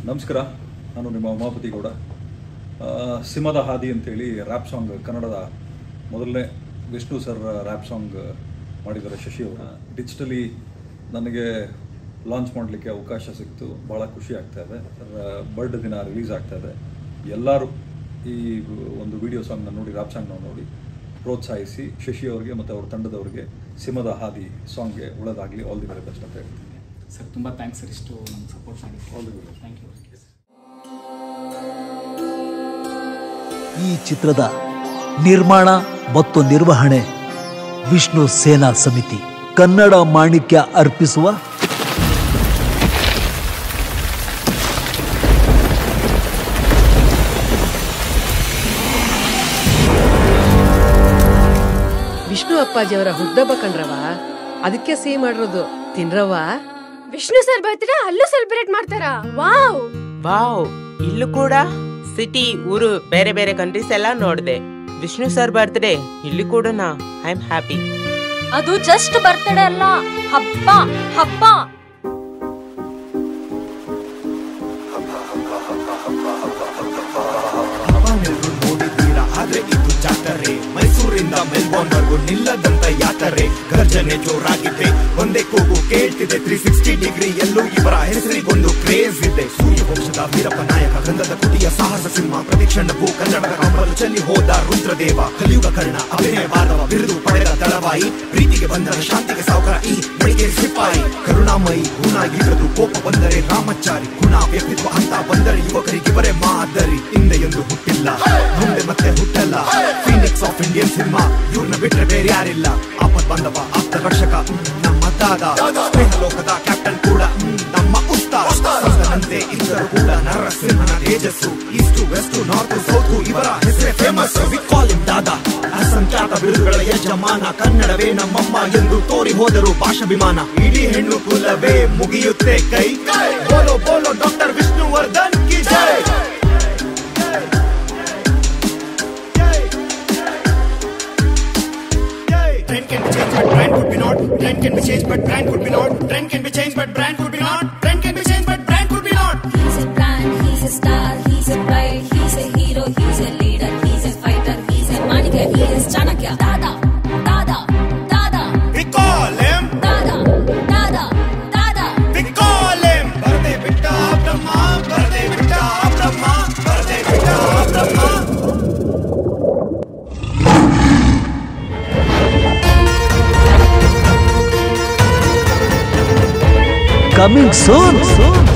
ನಮಸ್ಕಾರ, ನಾನು ನಿಮ್ಮ ಉಮಾಪತಿ ಗೌಡ. ಸಿಂಹದ ಹಾದಿ ಅಂತೇಳಿ ರ್ಯಾಪ್ ಸಾಂಗ್, ಕನ್ನಡದ ಮೊದಲನೇ ವಿಷ್ಣು ಸರ್ ರ್ಯಾಪ್ ಸಾಂಗ್ ಮಾಡಿದ್ದಾರೆ ಶಶಿ ಅವರು. ಡಿಜಿಟಲಿ ನನಗೆ ಲಾಂಚ್ ಮಾಡಲಿಕ್ಕೆ ಅವಕಾಶ ಸಿಕ್ತು, ಭಾಳ ಖುಷಿ ಆಗ್ತಾಯಿದೆ. ಬರ್ಡ್ ದಿನ ರಿಲೀಸ್ ಆಗ್ತಾಯಿದೆ. ಎಲ್ಲರೂ ಈ ಒಂದು ವಿಡಿಯೋ ಸಾಂಗ್ನ ನೋಡಿ, ರ್ಯಾಪ್ ಸಾಂಗ್ನ ನೋಡಿ ಪ್ರೋತ್ಸಾಹಿಸಿ ಶಶಿ ಅವರಿಗೆ ಮತ್ತು ಅವ್ರ ತಂಡದವರಿಗೆ ಸಿಂಹದ ಹಾದಿ ಸಾಂಗ್ಗೆ ಒಳ್ಳೆದಾಗಲಿ. ಆಲ್ ದಿ ವೆರಿ ಬೆಸ್ಟ್ ಅಂತ ಹೇಳ್ತೀನಿ ಸರ್. ತುಂಬ ಥ್ಯಾಂಕ್ಸ್ ಸರ್, ಇಷ್ಟು ನಮ್ಗೆ ಸಪೋರ್ಟ್ ಮಾಡಿ. All the very thank you. ಈ ಚಿತ್ರದ ನಿರ್ಮಾಣ ಮತ್ತು ನಿರ್ವಹಣೆ ವಿಷ್ಣು ಸೇನಾ ಸಮಿತಿ. ಕನ್ನಡ ಮಾಣಿಕ್ಯ ಅರ್ಪಿಸುವ ವಿಷ್ಣು ಅಪ್ಪಾಜಿಯವರ ಹುಟ್ಟುಹಬ್ಬ ಕಣ್ರವ, ಅದಕ್ಕೆ ಸಿಹಿ ಮಾಡಿರೋದು ತಿನ್ರವ. ವಿಷ್ಣು ಸರ್ ಬರ್ತ್ಡೇ ಅಲ್ಲೂ ಸೆಲೆಬ್ರೇಟ್ ಮಾಡ್ತಾರಾ? Wow wow. ಇಲ್ಲೂ ಕೂಡ ಸಿಟಿ, ಊರು, ಬೇರೆ ಬೇರೆ ಕಂಟ್ರೀಸ್ ಎಲ್ಲ ನೋಡಿದೆ. ವಿಷ್ಣು ಸರ್ ಬರ್ತ್ಡೇ ಇಲ್ಲಿ ಕೂಡ ಐ ಆಮ್ ಹ್ಯಾಪಿ. ಅದು ಜಸ್ಟ್ ಬರ್ತ್ಡೇ ಅಲ್ಲ, ಹಬ್ಬ ಹಬ್ಬ. ಆದ್ರೆ ಇದು ಜಾತ್ರೆ, ಮೈಸೂರಿಂದ ಮೆಲ್ಬೋರ್ನ್ವರೆಗೂ ನಿಲ್ಲದಂತ ಯಾತ್ರೆ. ಗರ್ಜನೆ ಜೋರಾಗಿದೆ, ಒಂದೇ ಕೂಗು ಕೇಳ್ತಿದೆ. 360 ಡಿಗ್ರಿ ಎಲ್ಲೂ ಇವರ ಹೆಸರಿಗೊಂದು ಕ್ರೇಜ್ ಇದೆ. ಸೂರ್ಯವಂಶದ ವೀರಪ್ಪ ನಾಯಕ, ಗಂಧದ ಕುಟಿಯ ಸಾಹಸ ಸಿಂಹ, ಪ್ರತಿಕ್ಷಣಕ್ಕೂ ಕನ್ನಡದ ಕಂಬಲು ಚೆಲ್ಲಿ ಹೋದ ರುದ್ರದೇವ. ಕಲಿಯುಗ ಕರ್ಣ, ಅಭಿನಯ ಬಾಂಧವ, ಬಿರುದು ಪಡೆದ ದಳವಾಯಿ. ಪ್ರೀತಿಗೆ ಬಂದರ ಶಾಂತಿಗೆ ಸಾವುಕಾರ ಈ ಮಡಿಕೇರಿ ಸಿಪಾಯಿ. ಕರುಣಾಮಯಿ ಗುಣ ಇರದು, ಕೋಪ ಬಂದರೆ ರಾಮಚಾರಿ. ಗುಣ ವ್ಯಕ್ತಿತ್ವ ಅಂತ ಬಂದರೆ ಯುವಕರಿಗೆ ಬರೇ ಮಾದರಿ. ಹಿಂದೆ ಎಂದು ಹುಟ್ಟಿಲ್ಲ, ಮುಂದೆ ಮತ್ತೆ ಹುಟ್ಟಲ್ಲ. ಫೀನಿಕ್ಸ್ ಆಫ್ ಇಂಡಿಯನ್ ಸಿನಿಮಾ, ಇವ್ರನ್ನ ಬಿಟ್ರೆ ಬೇರೆ ಯಾರಿಲ್ಲ. ಆಪತ್ ಬಾಂಧವ, ಆಪ್ತ ರಕ್ಷಕ ನಮ್ಮ ದಾದ. ಸ್ನೇಹ ಲೋಕದ ಕ್ಯಾಪ್ಟನ್ ಕೂಡ ನಮ್ಮ ಉಸ್ತಾದಂತೆ ಇದ್ದರು ಕೂಡ ನರಸಿಂಹನ ತೇಜಸ್ಸು. ಈಸ್ಟ್ ವೆಸ್ಟ್ ನಾರ್ತ್ ಸೌತ್ ಇವರ ಹೆಸರೇ ಫೇಮಸ್. ವಿ ಕಾಲ್ ಹಿಮ್ ದಾದಾ. ಅಸಂಖ್ಯಾತ ಬಿರುದುಗಳ ಯಜಮಾನ, ಕನ್ನಡವೇ ನಮ್ಮಮ್ಮ ಎಂದು ತೋರಿ ಹೋದರು ಭಾಷಾಭಿಮಾನ. ಇಡೀ ಹೆಣ್ಣು ಕುಲವೇ ಮುಗಿಯುತ್ತೆ ಕೈ. ಬೋಲೋ ಬೋಲೋ ಡಾಕ್ಟರ್ ವಿಷ್ಣುವರ್ಧನ್ ಕಿ ಜೈ. Trend can be changed but brand could be not. Trend can be changed but brand could be not. Trend can be changed but brand could be not. Trend can be changed but brand could be not. He's a brand, he's a star, he's a pride, he's a hero, he's a leader, he's a fighter, he's a Manikya, he is Chanakya. Dada, Dada, Dada. We call him Dada, Dada, Dada. We call him Barde Bitta Brahma, Barde Bitta Brahma, Barde Bitta Brahma. coming soon.